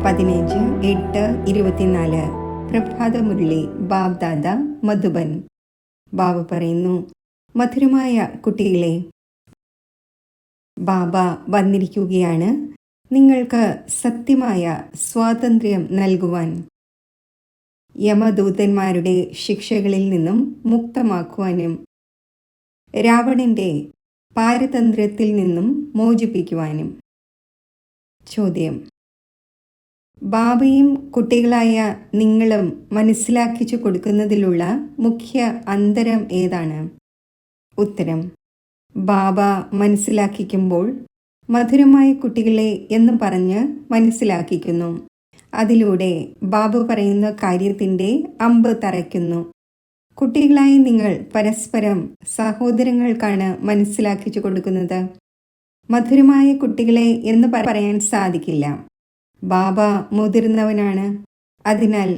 15/8/24 പ്രഭാതമുരളി ബാബ്ദാദ മധുബൻ. ബാബ പറയുന്നു, മധുരമായ കുട്ടികളെ, ബാബ വന്നിരിക്കുകയാണ് നിങ്ങൾക്ക് സത്യമായ സ്വാതന്ത്ര്യം നൽകുവാൻ, യമദൂതന്മാരുടെ ശിക്ഷകളിൽ നിന്നും മുക്തമാക്കുവാനും രാവണന്റെ പാരതന്ത്ര്യത്തിൽ നിന്നും മോചിപ്പിക്കുവാനും. ചോദ്യം: ബാബയും കുട്ടികളായ നിങ്ങളും മനസ്സിലാക്കിച്ചു കൊടുക്കുന്നതിലുള്ള മുഖ്യ അന്തരം ഏതാണ്? ഉത്തരം: ബാബ മനസ്സിലാക്കിക്കുമ്പോൾ മധുരമായ കുട്ടികളെ എന്ന് പറഞ്ഞ് മനസ്സിലാക്കിക്കുന്നു. അതിലൂടെ ബാബ പറയുന്ന കാര്യത്തിൻ്റെ അമ്പ് തറയ്ക്കുന്നു. കുട്ടികളായി നിങ്ങൾ പരസ്പരം സഹോദരങ്ങൾക്കാണ് മനസ്സിലാക്കിച്ചു കൊടുക്കുന്നത്. മധുരമായ കുട്ടികളെ എന്ന് പറയാൻ സാധിക്കില്ല. ബാബ മുതിർന്നവനാണ്. അതിനാൽ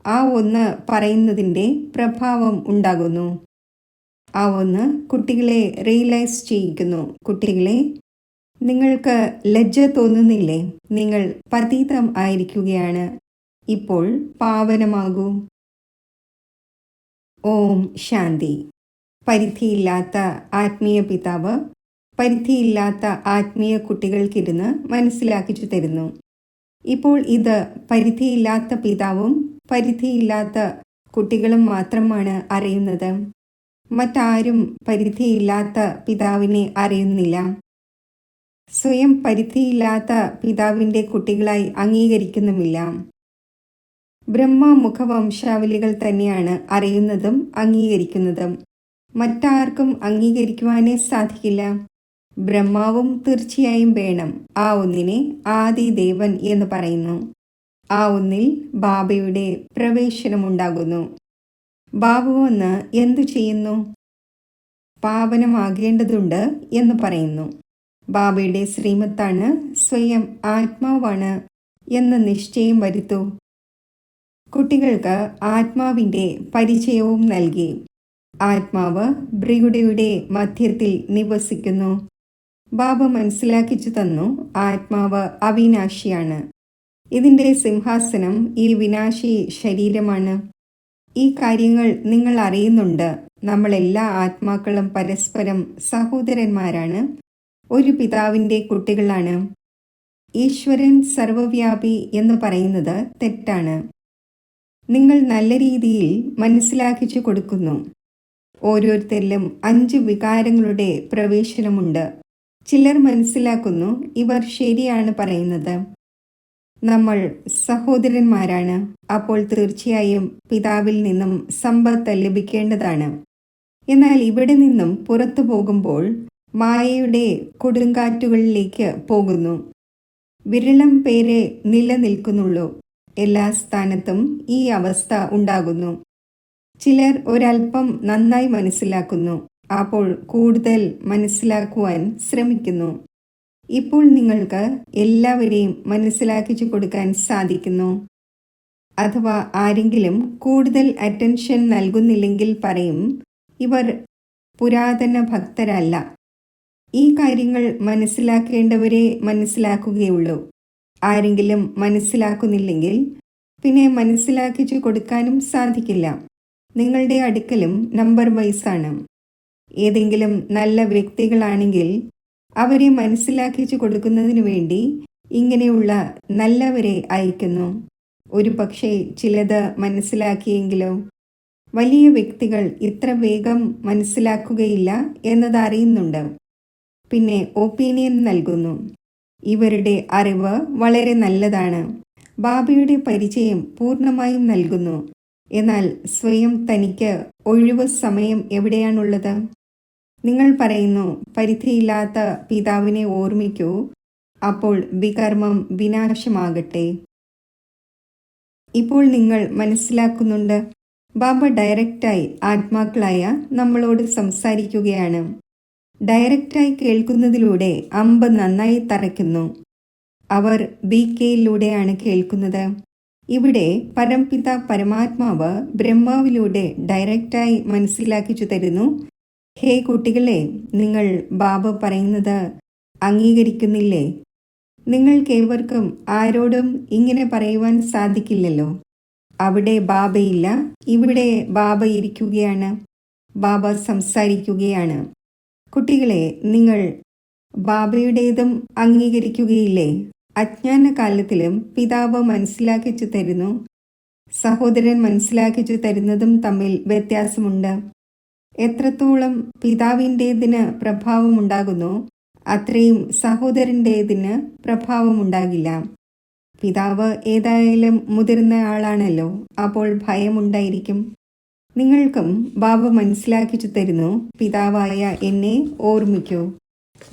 ആ ഒന്ന് പറയുന്നതിൻ്റെ പ്രഭാവം ഉണ്ടാകുന്നു. ആ ഒന്ന് കുട്ടികളെ റിയലൈസ് ചെയ്യിക്കുന്നു. കുട്ടികളെ, നിങ്ങൾക്ക് ലജ്ജ തോന്നുന്നില്ലേ? നിങ്ങൾ പതീതം ആയിരിക്കുകയാണ്. ഇപ്പോൾ പാവനമാകൂ. ഓം ശാന്തി. പരിധിയില്ലാത്ത ആത്മീയ പിതാവ് പരിധിയില്ലാത്ത ആത്മീയ കുട്ടികൾക്കിരുന്ന് മനസ്സിലാക്കിച്ചു തരുന്നു. ഇപ്പോൾ ഇത് പരിധിയില്ലാത്ത പിതാവും പരിധിയില്ലാത്ത കുട്ടികളും മാത്രമാണ് അറിയുന്നത്. മറ്റാരും പരിധിയില്ലാത്ത പിതാവിനെ അറിയുന്നില്ല. സ്വയം പരിധിയില്ലാത്ത പിതാവിൻ്റെ കുട്ടികളായി അംഗീകരിക്കുന്നുമില്ല. ബ്രഹ്മമുഖവംശാവലികൾ തന്നെയാണ് അറിയുന്നതും അംഗീകരിക്കുന്നതും. മറ്റാർക്കും അംഗീകരിക്കുവാനേ സാധിക്കില്ല. ബ്രഹ്മാവും തീർച്ചയായും വേണം. ആ ഒന്നിനെ ആദിദേവൻ എന്ന് പറയുന്നു. ആ ഒന്നിൽ ബാബയുടെ പ്രവേശനമുണ്ടാകുന്നു. ബാബ വന്ന് എന്തു ചെയ്യുന്നു? പാവനമാകേണ്ടതുണ്ട് എന്ന് പറയുന്നു. ബാബയുടെ ശ്രീമത്താണ്, സ്വയം ആത്മാവാണ് എന്ന നിശ്ചയം വരുത്തൂ. കുട്ടികൾക്ക് ആത്മാവിൻ്റെ പരിചയവും നൽകി. ആത്മാവ് ഭൃഗുടയുടെ മധ്യത്തിൽ നിവസിക്കുന്നു. ബാബ മനസ്സിലാക്കിച്ചു തന്നു, ആത്മാവ് അവിനാശിയാണ്. ഇതിൻ്റെ സിംഹാസനം ഈ വിനാശി ശരീരമാണ്. ഈ കാര്യങ്ങൾ നിങ്ങൾ അറിയുന്നുണ്ട്. നമ്മളെല്ലാ ആത്മാക്കളും പരസ്പരം സഹോദരന്മാരാണ്, ഒരു പിതാവിൻ്റെ കുട്ടികളാണ്. ഈശ്വരൻ സർവവ്യാപി എന്ന് പറയുന്നത് തെറ്റാണ്. നിങ്ങൾ നല്ല രീതിയിൽ മനസ്സിലാക്കിച്ചു കൊടുക്കുന്നു. ഓരോരുത്തരിലും 5 വികാരങ്ങളുടെ പ്രവേശനമുണ്ട്. ചിലർ മനസ്സിലാക്കുന്നു ഇവർ ശരിയാണ് പറയുന്നത്. നമ്മൾ സഹോദരന്മാരാണ്. അപ്പോൾ തീർച്ചയായും പിതാവിൽ നിന്നും സമ്പത്ത് ലഭിക്കേണ്ടതാണ്. എന്നാൽ ഇവിടെ നിന്നും പുറത്തു പോകുമ്പോൾ മായയുടെ കൊടുങ്കാറ്റുകളിലേക്ക് പോകുന്നു. വിരളം പേരെ നിലനിൽക്കുന്നുള്ളൂ. എല്ലാ സ്ഥാനത്തും ഈ അവസ്ഥ ഉണ്ടാകുന്നു. ചിലർ ഒരൽപ്പം നന്നായി മനസ്സിലാക്കുന്നു. അപ്പോൾ കൂടുതൽ മനസ്സിലാക്കുവാൻ ശ്രമിക്കുന്നു. ഇപ്പോൾ നിങ്ങൾക്ക് എല്ലാവരെയും മനസ്സിലാക്കിച്ചു കൊടുക്കാൻ സാധിക്കുന്നു. അഥവാ ആരെങ്കിലും കൂടുതൽ അറ്റൻഷൻ നൽകുന്നില്ലെങ്കിൽ പറയും, ഇവർ പുരാതന ഭക്തരല്ല. ഈ കാര്യങ്ങൾ മനസ്സിലാക്കേണ്ടവരെ മനസ്സിലാക്കുകയുള്ളൂ. ആരെങ്കിലും മനസ്സിലാക്കുന്നില്ലെങ്കിൽ പിന്നെ മനസ്സിലാക്കിച്ചു കൊടുക്കാനും സാധിക്കില്ല. നിങ്ങളുടെ അടുക്കലും നമ്പർ വൈസാണ്. ഏതെങ്കിലും നല്ല വ്യക്തികളാണെങ്കിൽ അവരെ മനസ്സിലാക്കിച്ചു കൊടുക്കുന്നതിന് വേണ്ടി ഇങ്ങനെയുള്ള നല്ലവരെ അയക്കുന്നു. ഒരു പക്ഷേ ചിലത് മനസ്സിലാക്കിയെങ്കിലോ? വലിയ വ്യക്തികൾ ഇത്ര വേഗം മനസ്സിലാക്കുകയില്ല എന്നത് അറിയുന്നുണ്ട്. പിന്നെ ഒപ്പീനിയൻ നൽകുന്നു. ഇവരുടെ അറിവ് വളരെ നല്ലതാണ്. ബാബയുടെ പരിചയം പൂർണ്ണമായും നൽകുന്നു. എന്നാൽ സ്വയം തനിക്ക് ഒഴിവ് സമയം എവിടെയാണുള്ളത്? നിങ്ങൾ പറയുന്നു, പരിധിയില്ലാത്ത പിതാവിനെ ഓർമ്മിക്കൂ, അപ്പോൾ വികർമ്മം വിനാശമാകട്ടെ. ഇപ്പോൾ നിങ്ങൾ മനസ്സിലാക്കുന്നുണ്ട്. ബാബ ഡയറക്റ്റായി ആത്മാക്കളായ നമ്മളോട് സംസാരിക്കുകയാണ്. ഡയറക്റ്റായി കേൾക്കുന്നതിലൂടെ അമ്പ് നന്നായി തറയ്ക്കുന്നു. അവർ BK-യിലൂടെയാണ് കേൾക്കുന്നത്. ഇവിടെ പരംപിത പരമാത്മാവ് ബ്രഹ്മാവിലൂടെ ഡയറക്റ്റായി മനസ്സിലാക്കിച്ചു തരുന്നു. ഹേ കുട്ടികളെ, നിങ്ങൾ ബാബ പറയുന്നത് അംഗീകരിക്കുന്നില്ലേ? നിങ്ങൾക്കേവർക്കും ആരോടും ഇങ്ങനെ പറയുവാൻ സാധിക്കില്ലല്ലോ. അവിടെ ബാബയില്ല, ഇവിടെ ബാബ ഇരിക്കുകയാണ്, ബാബ സംസാരിക്കുകയാണ്. കുട്ടികളെ, നിങ്ങൾ ബാബയുടേതും അംഗീകരിക്കുകയില്ലേ? അജ്ഞാനകാലത്തിലും പിതാവ് മനസ്സിലാക്കിച്ചു തരുന്നു, സഹോദരൻ മനസ്സിലാക്കിച്ചു തരുന്നതും തമ്മിൽ വ്യത്യാസമുണ്ട്. എത്രത്തോളം പിതാവിൻ്റേതിന് പ്രഭാവമുണ്ടാകുന്നു, അത്രയും സഹോദരൻ്റേതിന് പ്രഭാവമുണ്ടാകില്ല. പിതാവ് ഏതായാലും മുതിർന്ന ആളാണല്ലോ, അപ്പോൾ ഭയമുണ്ടായിരിക്കും. നിങ്ങൾക്കും ബാബ മനസ്സിലാക്കിച്ചു തരുന്നു, പിതാവായ എന്നെ ഓർമ്മിക്കൂ.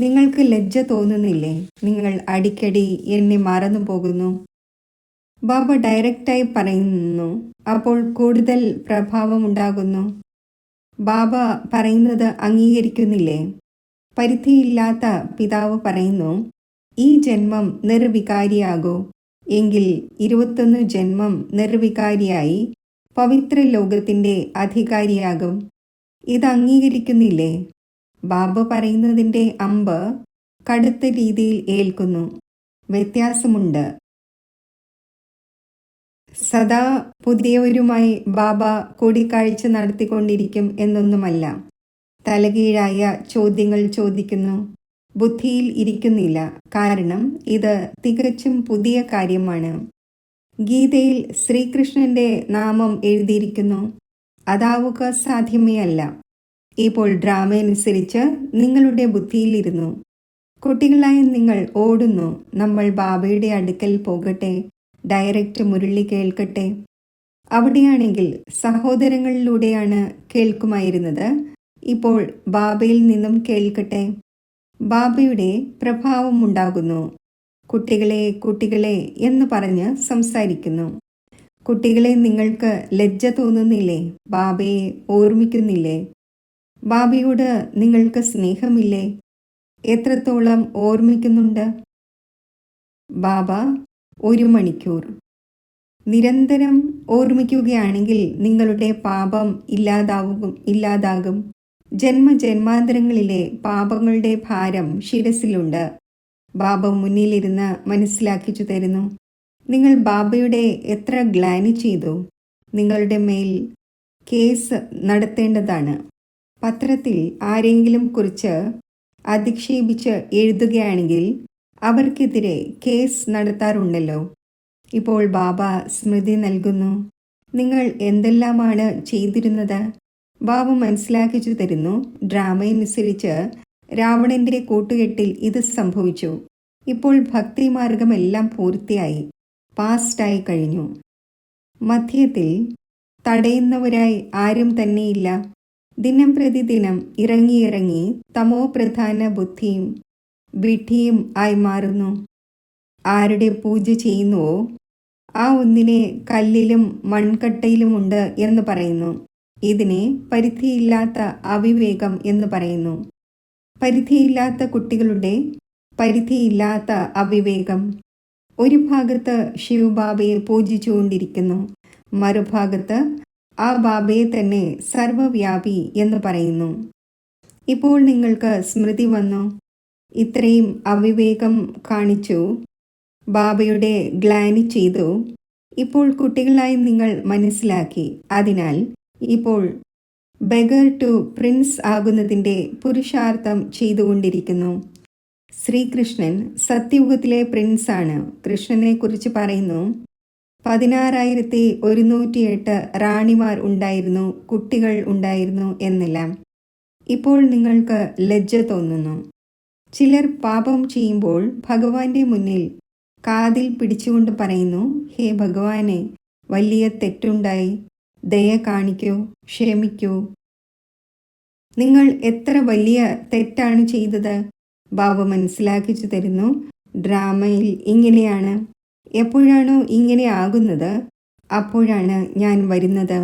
നിങ്ങൾക്ക് ലജ്ജ തോന്നുന്നില്ലേ? നിങ്ങൾ അടിക്കടി എന്നെ മറന്നു പോകുന്നു. ബാബ ഡയറക്റ്റായി പറയുന്നു, അപ്പോൾ കൂടുതൽ പ്രഭാവമുണ്ടാകുന്നു. ബാബ പറയുന്നത് അംഗീകരിക്കുന്നില്ലേ? പരിധിയില്ലാത്ത പിതാവ് പറയുന്നു, ഈ ജന്മം നിർവികാരിയാകൂ, എങ്കിൽ 21 ജന്മം നിർവികാരിയായി പവിത്ര ലോകത്തിൻ്റെ അധികാരിയാകും. ഇത് അംഗീകരിക്കുന്നില്ലേ? ബാബ പറയുന്നതിൻ്റെ അമ്പ് കടുത്ത രീതിയിൽ ഏൽക്കുന്നു. വ്യത്യാസമുണ്ട്. സദാ പുതിയവരുമായി ബാബ കൂടിക്കാഴ്ച നടത്തിക്കൊണ്ടിരിക്കും എന്നൊന്നുമല്ല. തലകീഴായ ചോദ്യങ്ങൾ ചോദിക്കുന്നു, ബുദ്ധിയിൽ ഇരിക്കുന്നില്ല. കാരണം ഇത് തികച്ചും പുതിയ കാര്യമാണ്. ഗീതയിൽ ശ്രീകൃഷ്ണന്റെ നാമം എഴുതിയിരിക്കുന്നു. അതാവുക സാധ്യമേ അല്ല. ഇപ്പോൾ ഡ്രാമയനുസരിച്ച് നിങ്ങളുടെ ബുദ്ധിയിലിരുന്നു. കുട്ടികളായ നിങ്ങൾ ഓടുന്നു, നമ്മൾ ബാബയുടെ അടുക്കൽ പോകട്ടെ, ഡയറക്റ്റ് മുരളി കേൾക്കട്ടെ. അവിടെയാണെങ്കിൽ സഹോദരങ്ങളിലൂടെയാണ് കേൾക്കുമായിരുന്നത്, ഇപ്പോൾ ബാബയിൽ നിന്നും കേൾക്കട്ടെ. ബാബയുടെ പ്രഭാവമുണ്ടാകുന്നു. കുട്ടികളെ കുട്ടികളെ എന്ന് പറഞ്ഞ് സംസാരിക്കുന്നു. കുട്ടികളെ, നിങ്ങൾക്ക് ലജ്ജ തോന്നുന്നില്ലേ? ബാബയെ ഓർമ്മിക്കുന്നില്ലേ? ബാബയോട് നിങ്ങൾക്ക് സ്നേഹമില്ലേ? എത്രത്തോളം ഓർമ്മിക്കുന്നുണ്ട്? ബാബ 1 മണിക്കൂർ നിരന്തരം ഓർമ്മിക്കുകയാണെങ്കിൽ നിങ്ങളുടെ പാപം ഇല്ലാതാകും. ജന്മജന്മാന്തരങ്ങളിലെ പാപങ്ങളുടെ ഭാരം ശിരസിലുണ്ട്. ബാബ മുന്നിലിരുന്ന് മനസ്സിലാക്കിച്ചു തരുന്നു. നിങ്ങൾ ബാബയുടെ എത്ര ഗ്ലാനി ചെയ്തു? നിങ്ങളുടെ മേൽ കേസ് നടത്തേണ്ടതാണ്. പത്രത്തിൽ ആരെങ്കിലും കുറിച്ച് അധിക്ഷേപിച്ച് എഴുതുകയാണെങ്കിൽ അവർക്കെതിരെ കേസ് നടത്താറുണ്ടല്ലോ. ഇപ്പോൾ ബാബ സ്മൃതി നൽകുന്നു, നിങ്ങൾ എന്തെല്ലാമാണ് ചെയ്തിരുന്നത്. ബാബ മനസ്സിലാക്കിച്ചു തരുന്നു, ഡ്രാമയനുസരിച്ച് രാവണന്റെ കൂട്ടുകെട്ടിൽ ഇത് സംഭവിച്ചു. ഇപ്പോൾ ഭക്തിമാർഗമെല്ലാം പൂർത്തിയായി, പാസ്റ്റായി കഴിഞ്ഞു. മധ്യത്തിൽ തടയുന്നവരായി ആരും തന്നെയില്ല. ദിനം പ്രതിദിനം ഇറങ്ങി തമോ പ്രധാന ബുദ്ധിയും വിഡ്ഢിയും ആയി മാറുന്നു. ആരുടെ പൂജ ചെയ്യുന്നുവോ ആ ഒന്നിനെ കല്ലിലും മൺകട്ടയിലുമുണ്ട് എന്ന് പറയുന്നു. ഇതിനെ പരിധിയില്ലാത്ത അവിവേകം എന്ന് പറയുന്നു. പരിധിയില്ലാത്ത കുട്ടികളുടെ പരിധിയില്ലാത്ത അവിവേകം. ഒരു ഭാഗത്ത് ശിവബാബയെ പൂജിച്ചുകൊണ്ടിരിക്കുന്നു, മറുഭാഗത്ത് ആ ബാബയെ തന്നെ സർവവ്യാപി എന്ന് പറയുന്നു. ഇപ്പോൾ നിങ്ങൾക്ക് സ്മൃതി വന്നു. ഇത്രയും അവിവേകം കാണിച്ചു, ബാബയുടെ ഗ്ലാനി ചെയ്തു. ഇപ്പോൾ കുട്ടികളായി നിങ്ങൾ മനസ്സിലാക്കി. അതിനാൽ ഇപ്പോൾ ബെഗർ ടു പ്രിൻസ് ആകുന്നതിൻ്റെ പുരുഷാർത്ഥം ചെയ്തുകൊണ്ടിരിക്കുന്നു. ശ്രീകൃഷ്ണൻ സത്യയുഗത്തിലെ പ്രിൻസാണ്. കൃഷ്ണനെ കുറിച്ച് പറയുന്നു, 16,108 റാണിമാർ ഉണ്ടായിരുന്നു, കുട്ടികൾ ഉണ്ടായിരുന്നു എന്നെല്ലാം. ഇപ്പോൾ നിങ്ങൾക്ക് ലജ്ജ തോന്നുന്നു. ചിലർ പാപം ചെയ്യുമ്പോൾ ഭഗവാന്റെ മുന്നിൽ കാതിൽ പിടിച്ചുകൊണ്ട് പറയുന്നു, ഹേ ഭഗവാനെ, വലിയ തെറ്റുണ്ടായി, ദയ കാണിക്കൂ, ക്ഷമിക്കൂ. നിങ്ങൾ എത്ര വലിയ തെറ്റാണ് ചെയ്തത്? ബാബ മനസ്സിലാക്കിച്ചു തരുന്നു, ഡ്രാമയിൽ ഇങ്ങനെയാണ്. എപ്പോഴാണോ ഇങ്ങനെ ആകുന്നത് അപ്പോഴാണ് ഞാൻ വരുന്നത്.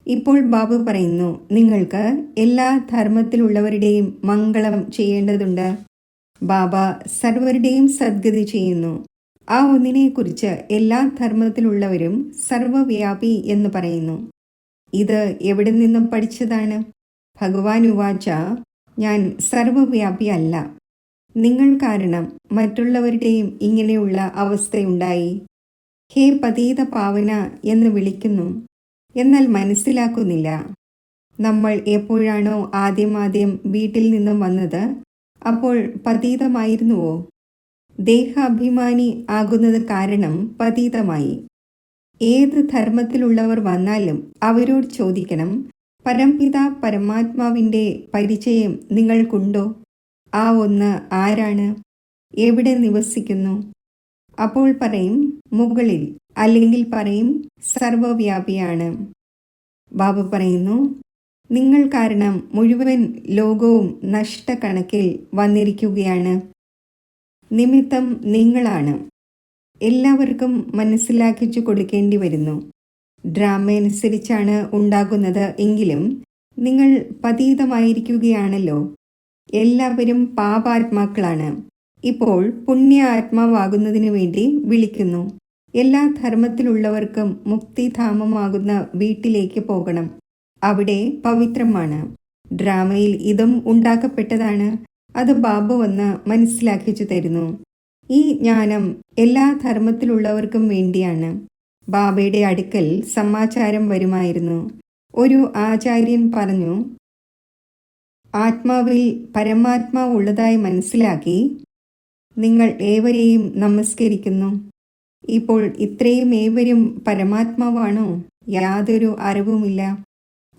ഇപ്പോൾ ബാബ പറയുന്നു, നിങ്ങൾക്ക് എല്ലാ ധർമ്മത്തിലുള്ളവരുടെയും മംഗളം ചെയ്യേണ്ടതുണ്ട്. ബാബ സർവരുടെയും സദ്ഗതി ചെയ്യുന്നു. ആ ഒന്നിനെക്കുറിച്ച് എല്ലാ ധർമ്മത്തിലുള്ളവരും സർവവ്യാപി എന്ന് പറയുന്നു. ഇത് എവിടെ നിന്നും പഠിച്ചതാണ്? ഭഗവാൻ ഉവാച, ഞാൻ സർവവ്യാപി അല്ല. നിങ്ങൾ കാരണം മറ്റുള്ളവരുടെയും ഇങ്ങനെയുള്ള അവസ്ഥയുണ്ടായി. ഹേ പതീത പാവന എന്ന് വിളിക്കുന്നു, എന്നാൽ മനസ്സിലാക്കുന്നില്ല. നമ്മൾ എപ്പോഴാണോ ആദ്യം വീട്ടിൽ നിന്നും വന്നത്, അപ്പോൾ പതീതമായിരുന്നുവോ? ദേഹാഭിമാനി ആകുന്നത് കാരണം പതീതമായി. ഏത് ധർമ്മത്തിലുള്ളവർ വന്നാലും അവരോട് ചോദിക്കണം, പരംപിത പരമാത്മാവിൻ്റെ പരിചയം നിങ്ങൾക്കുണ്ടോ? ആ ഒന്ന് ആരാണ്? എവിടെ നിവസിക്കുന്നു? അപ്പോൾ പറയും മുകളിൽ, അല്ലെങ്കിൽ പറയും സർവവ്യാപിയാണ്. ബാബ പറയുന്നു, നിങ്ങൾ കാരണം മുഴുവൻ ലോകവും നഷ്ടക്കണക്കിൽ വന്നിരിക്കുകയാണ്. നിമിത്തം നിങ്ങളാണ്. എല്ലാവർക്കും മനസ്സിലാക്കിച്ചു കൊടുക്കേണ്ടി വരുന്നു. ഡ്രാമ അനുസരിച്ചാണ് ഉണ്ടാകുന്നത് എങ്കിലും നിങ്ങൾ പതീതമായിരിക്കുകയാണല്ലോ. എല്ലാവരും പാപാത്മാക്കളാണ്. ഇപ്പോൾ പുണ്യ ആത്മാവാകുന്നതിനു വേണ്ടി വിളിക്കുന്നു. എല്ലാ ധർമ്മത്തിലുള്ളവർക്കും മുക്തിധാമമാകുന്ന വീട്ടിലേക്ക് പോകണം. അവിടെ പവിത്രമാണ്. ഡ്രാമയിൽ ഇതും ഉണ്ടാക്കപ്പെട്ടതാണ്. അത് ബാബ വന്ന് മനസ്സിലാക്കിച്ചു തരുന്നു. ഈ ജ്ഞാനം എല്ലാ ധർമ്മത്തിലുള്ളവർക്കും വേണ്ടിയാണ്. ബാബയുടെ അടുക്കൽ സമാചാരം വരുമായിരുന്നു. ഒരു ആചാര്യൻ പറഞ്ഞു, ആത്മാവിൽ പരമാത്മാവ് ഉള്ളതായി മനസ്സിലാക്കി നിങ്ങൾ ഏവരെയും നമസ്കരിക്കുന്നു. ഇപ്പോൾ ഇത്രയും ഏവരും പരമാത്മാവാണോ? യാതൊരു അറിവുമില്ല.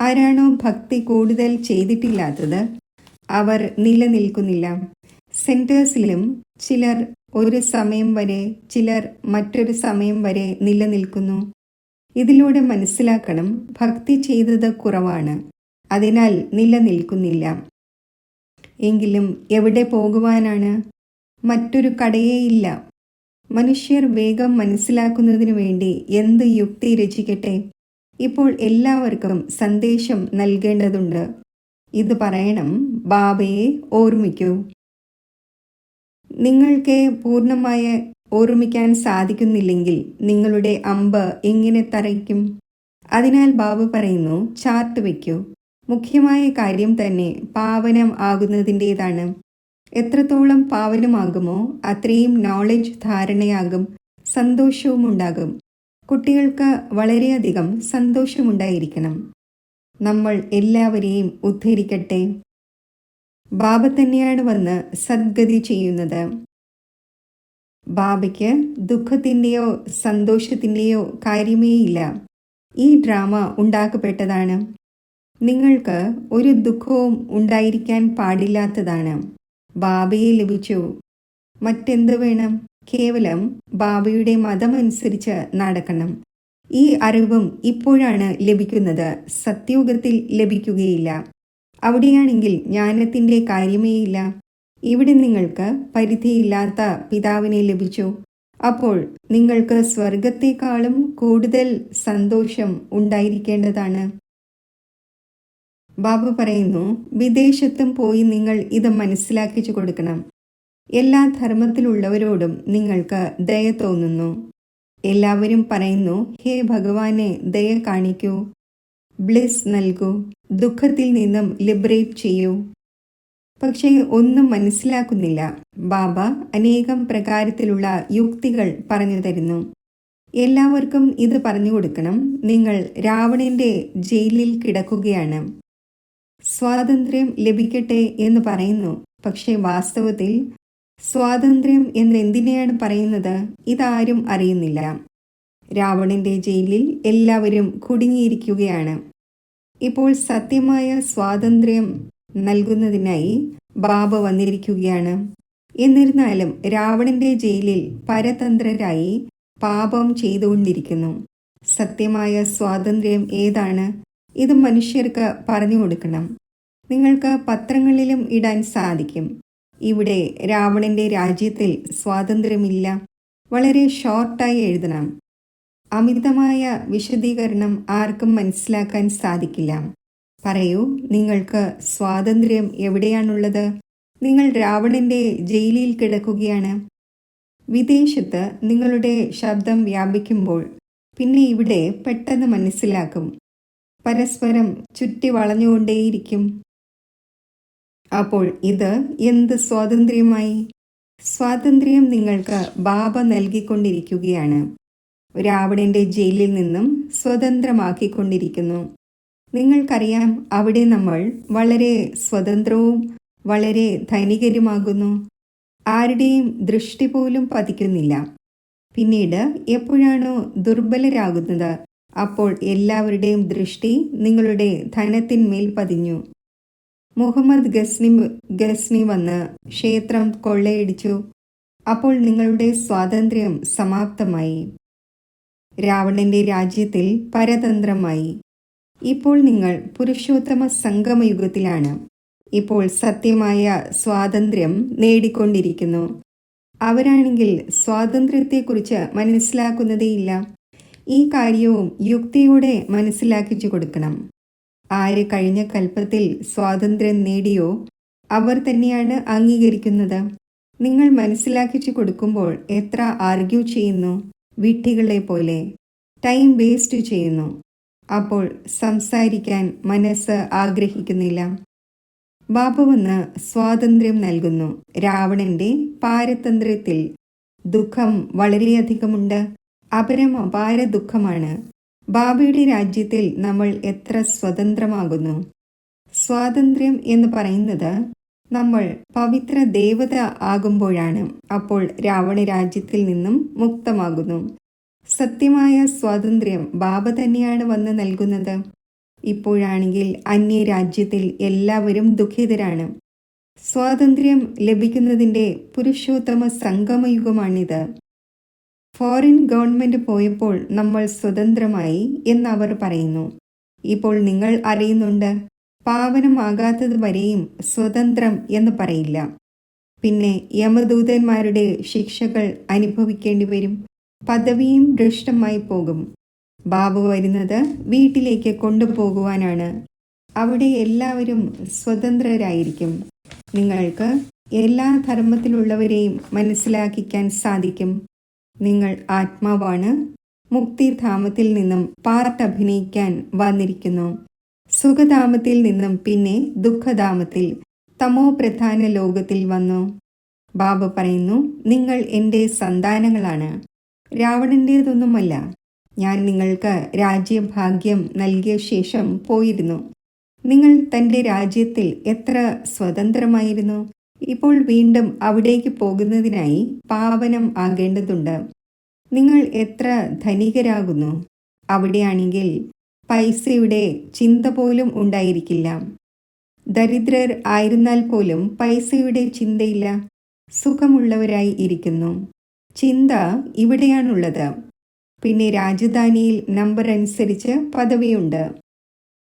ആരാണോ ഭക്തി കൂടുതൽ ചെയ്തിട്ടില്ലാത്തത് അവർ നിലനിൽക്കുന്നില്ല. സെന്റേഴ്സിലും ചിലർ ഒരു സമയം വരെ, ചിലർ മറ്റൊരു സമയം വരെ നിലനിൽക്കുന്നു. ഇതിലൂടെ മനസ്സിലാക്കണം, ഭക്തി ചെയ്തത് കുറവാണ്, അതിനാൽ നിലനിൽക്കുന്നില്ല. എങ്കിലും എവിടെ പോകുവാനാണ്? മറ്റൊരു കടയേയില്ല. മനുഷ്യർ വേഗം മനസ്സിലാക്കുന്നതിനു വേണ്ടി എന്ത് യുക്തി രചിക്കട്ടെ? ഇപ്പോൾ എല്ലാവർക്കും സന്ദേശം നൽകേണ്ടതുണ്ട്. ഇത് പറയണം, ബാബയെ ഓർമ്മിക്കൂ. നിങ്ങൾക്ക് പൂർണ്ണമായി ഓർമ്മിക്കാൻ സാധിക്കുന്നില്ലെങ്കിൽ നിങ്ങളുടെ അമ്പ് എങ്ങനെ തറയ്ക്കും? അതിനാൽ ബാബ പറയുന്നു, ചാർട്ട് വയ്ക്കൂ. മുഖ്യമായ കാര്യം തന്നെ പാവനം ആകുന്നതിൻ്റെതാണ്. എത്രത്തോളം പാവനമാകുമോ അത്രയും നോളജ് ധാരണയാകും, സന്തോഷവും ഉണ്ടാകും. കുട്ടികൾക്ക് വളരെയധികം സന്തോഷമുണ്ടായിരിക്കണം. നമ്മൾ എല്ലാവരെയും ഉദ്ധരിക്കട്ടെ. ബാബ തന്നെയാണ് വന്ന് സദ്ഗതി ചെയ്യുന്നത്. ബാബയ്ക്ക് ദുഃഖത്തിൻ്റെയോ സന്തോഷത്തിൻ്റെയോ കാര്യമേയില്ല. ഈ ഡ്രാമ ഉണ്ടാക്കപ്പെട്ടതാണ്. നിങ്ങൾക്ക് ഒരു ദുഃഖവും ഉണ്ടായിരിക്കാൻ പാടില്ലാത്തതാണ്. ബാബയെ ലഭിച്ചു, മറ്റെന്ത് വേണം? കേവലം ബാബയുടെ മതമനുസരിച്ച് നടക്കണം. ഈ അറിവും ഇപ്പോഴാണ് ലഭിക്കുന്നത്, സത്യുഗത്തിൽ ലഭിക്കുകയില്ല. അവിടെയാണെങ്കിൽ ജ്ഞാനത്തിൻ്റെ കാര്യമേയില്ല. ഇവിടെ നിങ്ങൾക്ക് പരിധിയില്ലാത്ത പിതാവിനെ ലഭിച്ചു. അപ്പോൾ നിങ്ങൾക്ക് സ്വർഗത്തെക്കാളും കൂടുതൽ സന്തോഷം ഉണ്ടായിരിക്കേണ്ടതാണ്. ബാബ പറയുന്നു, വിദേശത്തും പോയി നിങ്ങൾ ഇത് മനസ്സിലാക്കിച്ചു കൊടുക്കണം. എല്ലാ ധർമ്മത്തിലുള്ളവരോടും നിങ്ങൾക്ക് ദയ തോന്നുന്നു. എല്ലാവരും പറയുന്നു, ഹേ ഭഗവാനെ ദയ കാണിക്കൂ, ബ്ലിസ് നൽകൂ, ദുഃഖത്തിൽ നിന്നും ലിബറേറ്റ് ചെയ്യൂ. പക്ഷേ ഒന്നും മനസ്സിലാക്കുന്നില്ല. ബാബ അനേകം പ്രകാരത്തിലുള്ള യുക്തികൾ പറഞ്ഞു തരുന്നു. എല്ലാവർക്കും ഇത് പറഞ്ഞു കൊടുക്കണം. നിങ്ങൾ രാവണന്റെ ജയിലിൽ കിടക്കുകയാണ്. സ്വാതന്ത്ര്യം ലഭിക്കട്ടെ എന്ന് പറയുന്നു. പക്ഷേ വാസ്തവത്തിൽ സ്വാതന്ത്ര്യം എന്ന് എന്തിനെയാണ് പറയുന്നത്? ഇതാരും അറിയുന്നില്ല. രാവണന്റെ ജയിലിൽ എല്ലാവരും കുടുങ്ങിയിരിക്കുകയാണ്. ഇപ്പോൾ സത്യമായ സ്വാതന്ത്ര്യം നൽകുന്നതിനായി ബാബ വന്നിരിക്കുകയാണ്. എന്നിരുന്നാലും രാവണന്റെ ജയിലിൽ പരതന്ത്രരായി പാപം ചെയ്തുകൊണ്ടിരിക്കുന്നു. സത്യമായ സ്വാതന്ത്ര്യം ഏതാണ്? ഇത് മനുഷ്യർക്ക് പറഞ്ഞു കൊടുക്കണം. നിങ്ങൾക്ക് പത്രങ്ങളിലും ഇടാൻ സാധിക്കും. ഇവിടെ രാവണന്റെ രാജ്യത്തിൽ സ്വാതന്ത്ര്യമില്ല. വളരെ ഷോർട്ടായി എഴുതണം. അമിതമായ വിശദീകരണം ആർക്കും മനസ്സിലാക്കാൻ സാധിക്കില്ല. പറയൂ, നിങ്ങൾക്ക് സ്വാതന്ത്ര്യം എവിടെയാണുള്ളത്? നിങ്ങൾ രാവണന്റെ ജയിലിൽ കിടക്കുകയാണ്. വിദേശത്ത് നിങ്ങളുടെ ശബ്ദം വ്യാപിക്കുമ്പോൾ പിന്നെ ഇവിടെ പെട്ടെന്ന് മനസ്സിലാക്കും. പരസ്പരം ചുറ്റി വളഞ്ഞുകൊണ്ടേയിരിക്കും. അപ്പോൾ ഇത് എന്ത് സ്വാതന്ത്ര്യമായി? സ്വാതന്ത്ര്യം നിങ്ങൾക്ക് ബാബ നൽകിക്കൊണ്ടിരിക്കുകയാണ്. രാവണന്റെ ജയിലിൽ നിന്നും സ്വതന്ത്രമാക്കിക്കൊണ്ടിരിക്കുന്നു. നിങ്ങൾക്കറിയാം, അവിടെ നമ്മൾ വളരെ സ്വതന്ത്രവും വളരെ ധനികരുമാകുന്നു. ആരുടെയും ദൃഷ്ടി പോലും പതിക്കുന്നില്ല. പിന്നീട് എപ്പോഴാണോ ദുർബലരാകുന്നത്, അപ്പോൾ എല്ലാവരുടെയും ദൃഷ്ടി നിങ്ങളുടെ ധനത്തിന്മേൽ പതിഞ്ഞു. മുഹമ്മദ് ഗസ്നി വന്ന് ക്ഷേത്രം കൊള്ളയടിച്ചു. അപ്പോൾ നിങ്ങളുടെ സ്വാതന്ത്ര്യം സമാപ്തമായി. രാവണന്റെ രാജ്യത്തിൽ പരതന്ത്രമായി. ഇപ്പോൾ നിങ്ങൾ പുരുഷോത്തമ സംഗമയുഗത്തിലാണ്. ഇപ്പോൾ സത്യമായ സ്വാതന്ത്ര്യം നേടിക്കൊണ്ടിരിക്കുന്നു. അവരാണെങ്കിൽ സ്വാതന്ത്ര്യത്തെക്കുറിച്ച് മനസ്സിലാക്കുന്നതേയില്ല. ഈ കാര്യവും യുക്തിയോടെ മനസ്സിലാക്കിച്ചു കൊടുക്കണം. ആര് കഴിഞ്ഞ കൽപ്പത്തിൽ സ്വാതന്ത്ര്യം നേടിയോ അവർ തന്നെയാണ് അംഗീകരിക്കുന്നത്. നിങ്ങൾ മനസ്സിലാക്കിച്ചു കൊടുക്കുമ്പോൾ എത്ര ആർഗ്യൂ ചെയ്യുന്നു, വിഡ്ഢികളെ പോലെ ടൈം വേസ്റ്റ് ചെയ്യുന്നു. അപ്പോൾ സംസാരിക്കാൻ മനസ്സ് ആഗ്രഹിക്കുന്നില്ല. ബാബ വന്ന് സ്വാതന്ത്ര്യം നൽകുന്നു. രാവണന്റെ പാരതന്ത്ര്യത്തിൽ ദുഃഖം വളരെയധികമുണ്ട്. അപാര ദുഃഖമാണ്. ബാബയുടെ രാജ്യത്തിൽ നമ്മൾ എത്ര സ്വതന്ത്രമാകുന്നു. സ്വാതന്ത്ര്യം എന്ന് പറയുന്നത് നമ്മൾ പവിത്ര ദേവത ആകുമ്പോഴാണ്. അപ്പോൾ രാവണ രാജ്യത്തിൽ നിന്നും മുക്തമാകുന്നു. സത്യമായ സ്വാതന്ത്ര്യം ബാബ തന്നെയാണ് വന്ന് നൽകുന്നത്. ഇപ്പോഴാണെങ്കിൽ അന്യരാജ്യത്തിൽ എല്ലാവരും ദുഃഖിതരാണ്. സ്വാതന്ത്ര്യം ലഭിക്കുന്നതിൻ്റെ പുരുഷോത്തമ സംഗമയുഗമാണിത്. ഫോറിൻ ഗവൺമെന്റ് പോയപ്പോൾ നമ്മൾ സ്വതന്ത്രമായി എന്നവർ പറയുന്നു. ഇപ്പോൾ നിങ്ങൾ അറിയുന്നുണ്ട്, പാവനമാകാത്തത് വരെയും സ്വതന്ത്രം എന്ന് പറയില്ല. പിന്നെ യമദൂതന്മാരുടെ ശിക്ഷകൾ അനുഭവിക്കേണ്ടി വരും. പദവിയും ഭ്രഷ്ടമായി പോകും. ബാബ വരുന്നത് വീട്ടിലേക്ക് കൊണ്ടുപോകുവാനാണ്. അവിടെ എല്ലാവരും സ്വതന്ത്രരായിരിക്കും. നിങ്ങൾക്ക് എല്ലാ ധർമ്മത്തിലുള്ളവരെയും മനസ്സിലാക്കിക്കാൻ സാധിക്കും. നിങ്ങൾ ആത്മാവാണ്. മുക്തിധാമത്തിൽ നിന്നും പാർട്ട് അഭിനയിക്കാൻ വന്നിരിക്കുന്നു. സുഖധാമത്തിൽ നിന്നും പിന്നെ ദുഃഖധാമത്തിൽ തമോ പ്രധാന ലോകത്തിൽ വന്നു. ബാബ പറയുന്നു, നിങ്ങൾ എൻ്റെ സന്താനങ്ങളാണ്, രാവണൻ്റേതൊന്നുമല്ല. ഞാൻ നിങ്ങൾക്ക് രാജ്യഭാഗ്യം നൽകിയ ശേഷം പോയിരുന്നു. നിങ്ങൾ തൻ്റെ രാജ്യത്തിൽ എത്ര സ്വതന്ത്രമായിരുന്നു. ഇപ്പോൾ വീണ്ടും അവിടേക്ക് പോകുന്നതിനായി പാവനം ആകേണ്ടതുണ്ട്. നിങ്ങൾ എത്ര ധനികരാകുന്നു. അവിടെയാണെങ്കിൽ പൈസയുടെ ചിന്ത പോലും ഉണ്ടായിരിക്കില്ല. ദരിദ്രർ ആയിരുന്നാൽ പോലും പൈസയുടെ ചിന്തയില്ല. സുഖമുള്ളവരായി ഇരിക്കുന്നു. ചിന്ത ഇവിടെയാണുള്ളത്. പിന്നെ രാജധാനിയിൽ നമ്പർ അനുസരിച്ച് പദവിയുണ്ട്.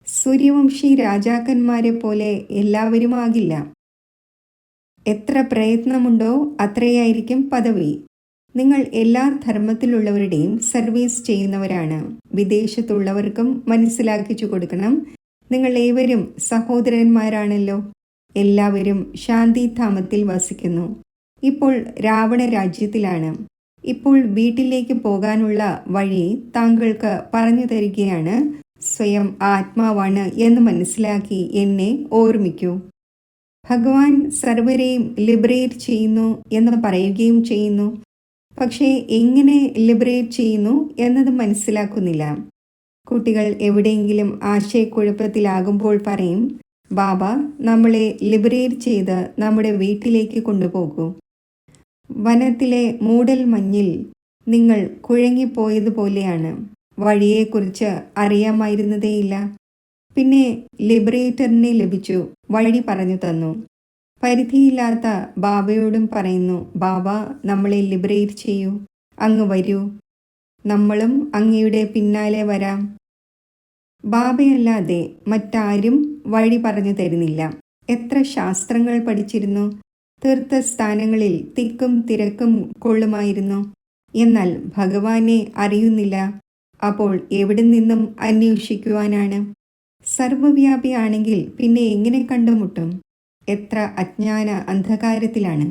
സൂര്യവംശി രാജാക്കന്മാരെ പോലെ എല്ലാവരും ആകില്ല. എത്ര പ്രയത്നമുണ്ടോ അത്രയായിരിക്കും പദവി. നിങ്ങൾ എല്ലാ ധർമ്മത്തിലുള്ളവരുടെയും സർവീസ് ചെയ്യുന്നവരാണ്. വിദേശത്തുള്ളവർക്കും മനസ്സിലാക്കിച്ചു കൊടുക്കണം, നിങ്ങൾ ഏവരും സഹോദരന്മാരാണല്ലോ. എല്ലാവരും ശാന്തിധാമത്തിൽ വസിക്കുന്നു. ഇപ്പോൾ രാവണ രാജ്യത്തിലാണ്. ഇപ്പോൾ വീട്ടിലേക്ക് പോകാനുള്ള വഴി താങ്കൾക്ക് പറഞ്ഞു തരികയാണ്. സ്വയം ആത്മാവാണ് എന്ന് മനസ്സിലാക്കി എന്നെ ഓർമ്മിക്കൂ. ഭഗവാൻ സർവരെയും ലിബറേറ്റ് ചെയ്യുന്നു എന്ന് പറയുകയും ചെയ്യുന്നു. പക്ഷേ എങ്ങനെ ലിബറേറ്റ് ചെയ്യുന്നു എന്നത് മനസ്സിലാക്കുന്നില്ല. കുട്ടികൾ എവിടെയെങ്കിലും ആശയക്കുഴപ്പത്തിലാകുമ്പോൾ പറയും, ബാബ നമ്മളെ ലിബറേറ്റ് ചെയ്ത് നമ്മുടെ വീട്ടിലേക്ക് കൊണ്ടുപോകൂ. വനത്തിലെ മൂടൽ മഞ്ഞിൽ നിങ്ങൾ കുഴങ്ങിപ്പോയതുപോലെയാണ്. വഴിയെക്കുറിച്ച് അറിയാമായിരുന്നതേയില്ല. പിന്നെ ലിബറേറ്ററിനെ ലഭിച്ചു, വഴി പറഞ്ഞു തന്നു. പരിധിയില്ലാത്ത ബാബയോടും പറയുന്നു, ബാബ നമ്മളെ ലിബറേറ്റ് ചെയ്യൂ, അങ്ങ് വരൂ, നമ്മളും അങ്ങയുടെ പിന്നാലെ വരാം. ബാബയല്ലാതെ മറ്റാരും വഴി പറഞ്ഞു തരുന്നില്ല. എത്ര ശാസ്ത്രങ്ങൾ പഠിച്ചിരുന്നു. തീർത്ഥസ്ഥാനങ്ങളിൽ തിക്കും തിരക്കും കൊള്ളുമായിരുന്നു. എന്നാൽ ഭഗവാനെ അറിയുന്നില്ല. അപ്പോൾ എവിടെ നിന്നും അന്വേഷിക്കുവാനാണ്? സർവവ്യാപിയാണെങ്കിൽ പിന്നെ എങ്ങനെ കണ്ടുമുട്ടും? എത്ര അജ്ഞാന അന്ധകാരത്തിലാണ്.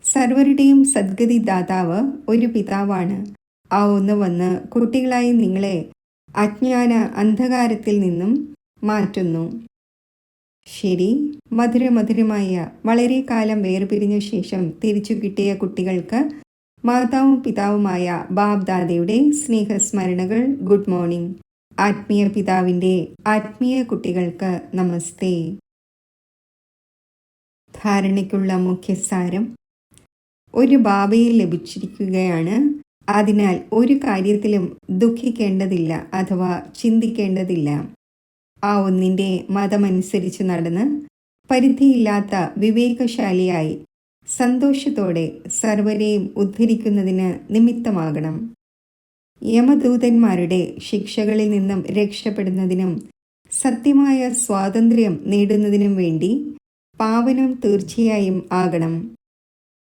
സർവരുടെയും സദ്ഗതി ദാതാവ് ഒരു പിതാവാണ്. ആ ഒന്ന് വന്ന് കുട്ടികളായി നിങ്ങളെ അജ്ഞാന അന്ധകാരത്തിൽ നിന്നും മാറ്റുന്നു. ശരി, മധുരമധുരമായ വളരെ കാലം വേർപിരിഞ്ഞ ശേഷം തിരിച്ചു കിട്ടിയ കുട്ടികൾക്ക് മാതാവും പിതാവുമായ ബാബ് ദാദയുടെ സ്നേഹസ്മരണകൾ. Good morning. ആത്മീയ പിതാവിൻ്റെ ആത്മീയ കുട്ടികൾക്ക് നമസ്തേ. ധാരണയ്ക്കുള്ള മുഖ്യസാരം: ഒരു ബാബയെ ലഭിച്ചിരിക്കുകയാണ്. അതിനാൽ ഒരു കാര്യത്തിലും ദുഃഖിക്കേണ്ടതില്ല അഥവാ ചിന്തിക്കേണ്ടതില്ല. ആ ഒന്നിൻ്റെ മതമനുസരിച്ച് നടന്ന് പരിധിയില്ലാത്ത വിവേകശാലിയായി സന്തോഷത്തോടെ സർവരെയും ഉദ്ധരിക്കുന്നതിന് നിമിത്തമാകണം. യമദൂതന്മാരുടെ ശിക്ഷകളിൽ നിന്നും രക്ഷപ്പെടുന്നതിനും സത്യമായ സ്വാതന്ത്ര്യം നേടുന്നതിനും വേണ്ടി പാവനം തീർച്ചയായും ആകണം.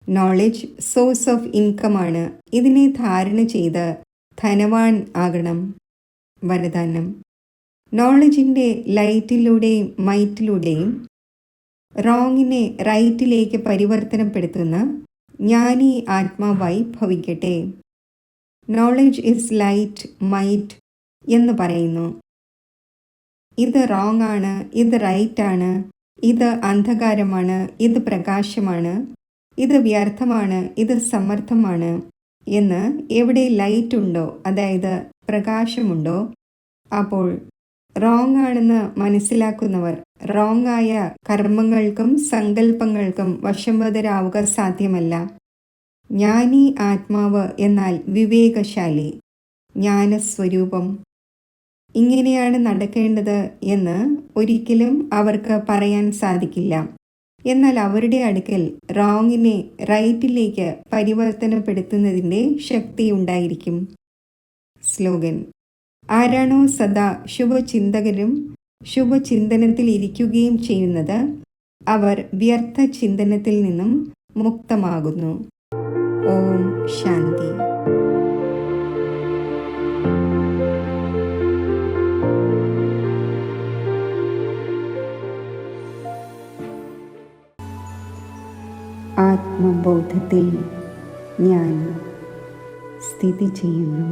നോളജ് സോഴ്സ് ഓഫ് ഇൻകമാണ്. ഇതിനെ ധാരണ ചെയ്ത് ധനവാൻ ആകണം. വരദാനം: നോളജിൻ്റെ ലൈറ്റിലൂടെയും മൈറ്റിലൂടെയും റോങ്ങിനെ റൈറ്റിലേക്ക് പരിവർത്തനപ്പെടുത്തുന്ന ജ്ഞാനി ആത്മാവായി ഭവിക്കട്ടെ. നോളജ് ഇസ് ലൈറ്റ്, മൈറ്റ് എന്ന് പറയുന്നു. ഇത് റോങ് ആണ്, ഇത് റൈറ്റ് ആണ്, ഇത് അന്ധകാരമാണ്, ഇത് പ്രകാശമാണ്, ഇത് വ്യർത്ഥമാണ്, ഇത് സമർത്ഥമാണ് എന്ന് എവിടെ ലൈറ്റ് ഉണ്ടോ, അതായത് പ്രകാശമുണ്ടോ, അപ്പോൾ റോങ് ആണെന്ന് മനസ്സിലാക്കുന്നവർ റോങ് ആയ കർമ്മങ്ങൾക്കും സങ്കല്പങ്ങൾക്കും വശംവദരാവുക സാധ്യമല്ല. ജ്ഞാനി ആത്മാവ് എന്നാൽ വിവേകശാലി, ജ്ഞാനസ്വരൂപം. ഇങ്ങനെയാണ് നടക്കേണ്ടത് എന്ന് ഒരിക്കലും അവർക്ക് പറയാൻ സാധിക്കില്ല. എന്നാൽ അവരുടെ അടുക്കൽ റോങ്ങിനെ റൈറ്റിലേക്ക് പരിവർത്തനപ്പെടുത്തുന്നതിൻ്റെ ശക്തി ഉണ്ടായിരിക്കും. സ്ലോഗൻ: ആരാണോ സദാ ശുഭചിന്തകരും ശുഭചിന്തനത്തിൽ ഇരിക്കുകയും ചെയ്യുന്നത്, അവർ വ്യർത്ഥ ചിന്തനത്തിൽ നിന്നും മുക്തമാകുന്നു. ഓം ശാന്തി. ആത്മബോധത്തിൽ ഞാൻ സ്ഥിതി ചെയ്യുന്നു.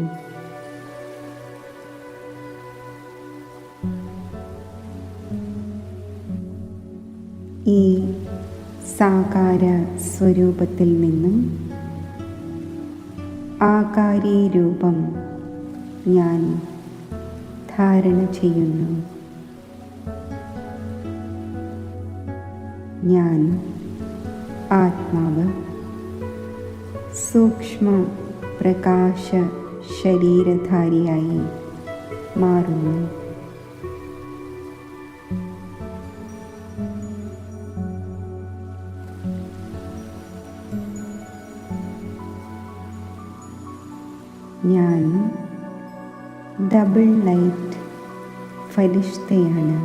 ഈ സാകാര സ്വരൂപത്തിൽ നിന്നും ആകാരീ രൂപം ഞാൻ ധാരണ ചെയ്യുന്നു. ഞാൻ ആത്മാവ് സൂക്ഷ്മ പ്രകാശ ശരീരധാരിയായി മാറുന്നു. ഞാൻ ഡബിൾ ലൈറ്റ് ഫരിഷ്തയാണ്.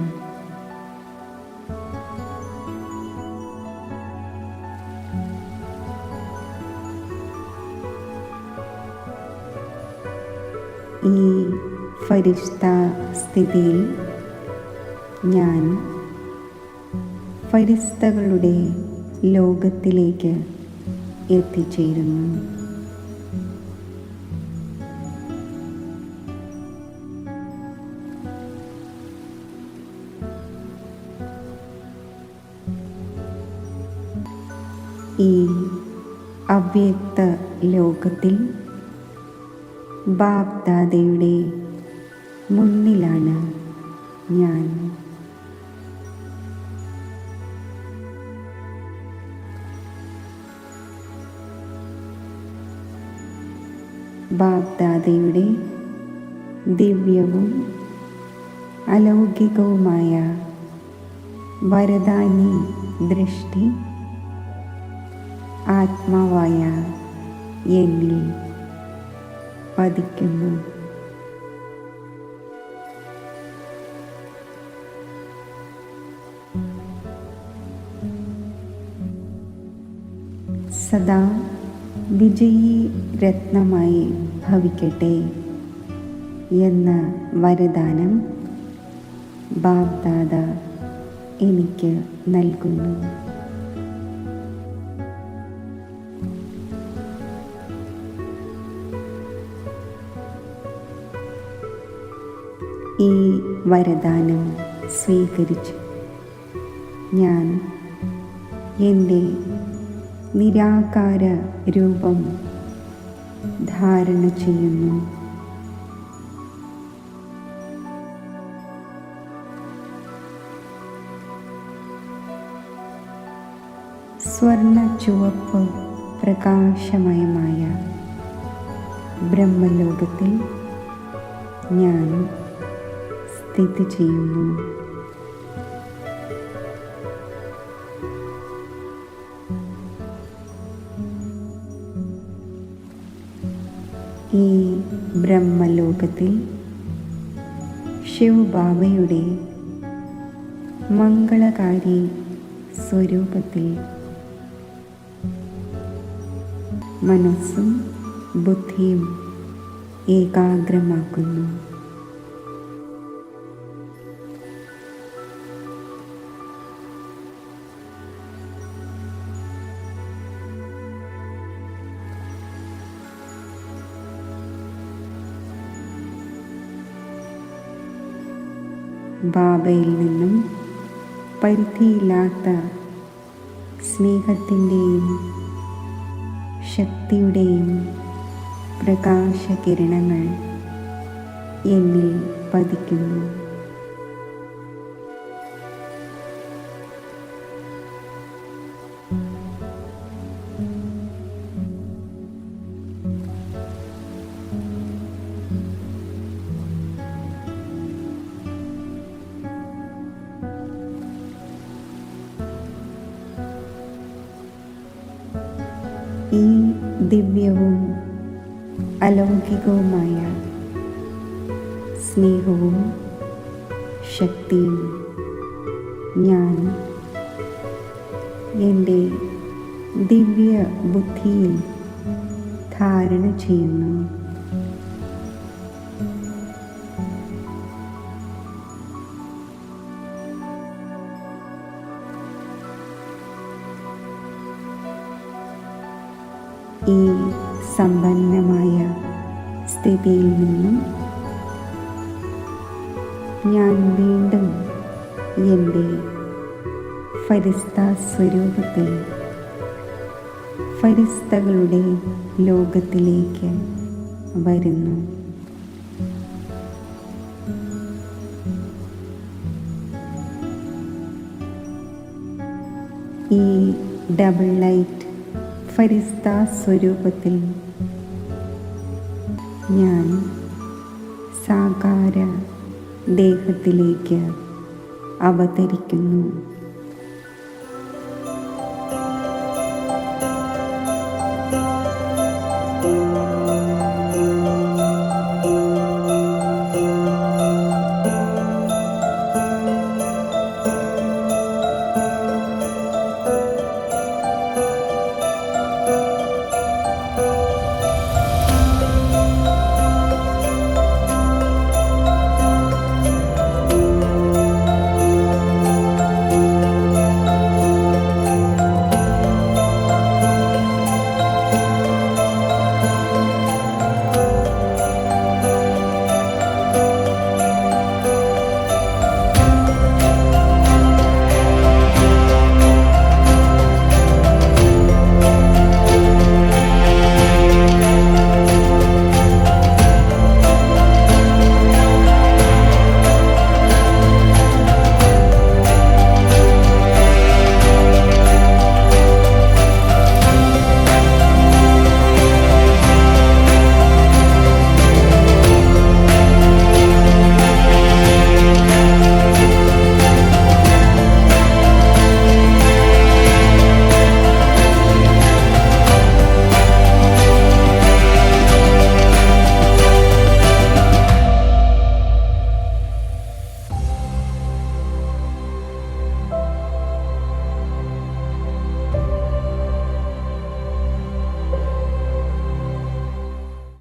ഈ ഫരിഷ്ത സ്ഥിതിയിൽ ഞാൻ ഫരിസ്തകളുടെ ലോകത്തിലേക്ക് എത്തിച്ചേരുന്നു. ഈ അവ്യക്ത ലോകത്തിൽ ബാബ് ദാദയുടെ മുന്നിലാണ് ഞാൻ. ബാബ് ദാദയുടെ ദിവ്യവും അലൗകികവുമായ വരദാനി ദൃഷ്ടി ആത്മാവായ എന്നിൽ പതിക്കുന്നു. സദാ വിജയീ രത്നമായി ഭവിക്കട്ടെ എന്ന വരദാനം ബാബ് ദാദ എനിക്ക് നൽകുന്നു. ഈ വരദാനം സ്വീകരിച്ചു ഞാൻ എൻ്റെ നിരാകാര രൂപം ധാരണ ചെയ്യുന്നു. സ്വർണ്ണ ചുവപ്പ് പ്രകാശമയമായ ബ്രഹ്മലോകത്തിൽ ഞാൻ സ്ഥിതി ചെയ്യുന്നു. ഈ ബ്രഹ്മലോകത്തിൽ ശിവബാബയുടെ മംഗളകാരി സ്വരൂപത്തിൽ മനസ്സും ബുദ്ധിയും ഏകാഗ്രമാക്കുന്നു. ബാബയിൽ നിന്നും പരിധിയില്ലാത്ത സ്നേഹത്തിൻ്റെയും ശക്തിയുടെയും പ്രകാശകിരണങ്ങൾ എന്നിൽ പതിക്കുന്നു. ഈ ദിവ്യവും അലൗകികവുമായ സ്നേഹവും ശക്തിയും ഞാൻ എൻ്റെ ദിവ്യ ബുദ്ധിയിൽ ധാരണ ചെയ്യുന്നു. ഈ സമ്പന്നമായ സ്ഥിതിയിൽ നിന്നും ഞാൻ വീണ്ടും എൻ്റെ ഫരിസ്ത സ്വരൂപത്തിൽ ഫരിസ്തകളുടെ ലോകത്തിലേക്ക് വരുന്നു. ഈ ഡബിൾ ലൈറ്റ് ഫരിസ്ത സ്വരൂപത്തിൽ ഞാൻ സാകാര ദേഹത്തിലേക്ക് അവതരിക്കുന്നു.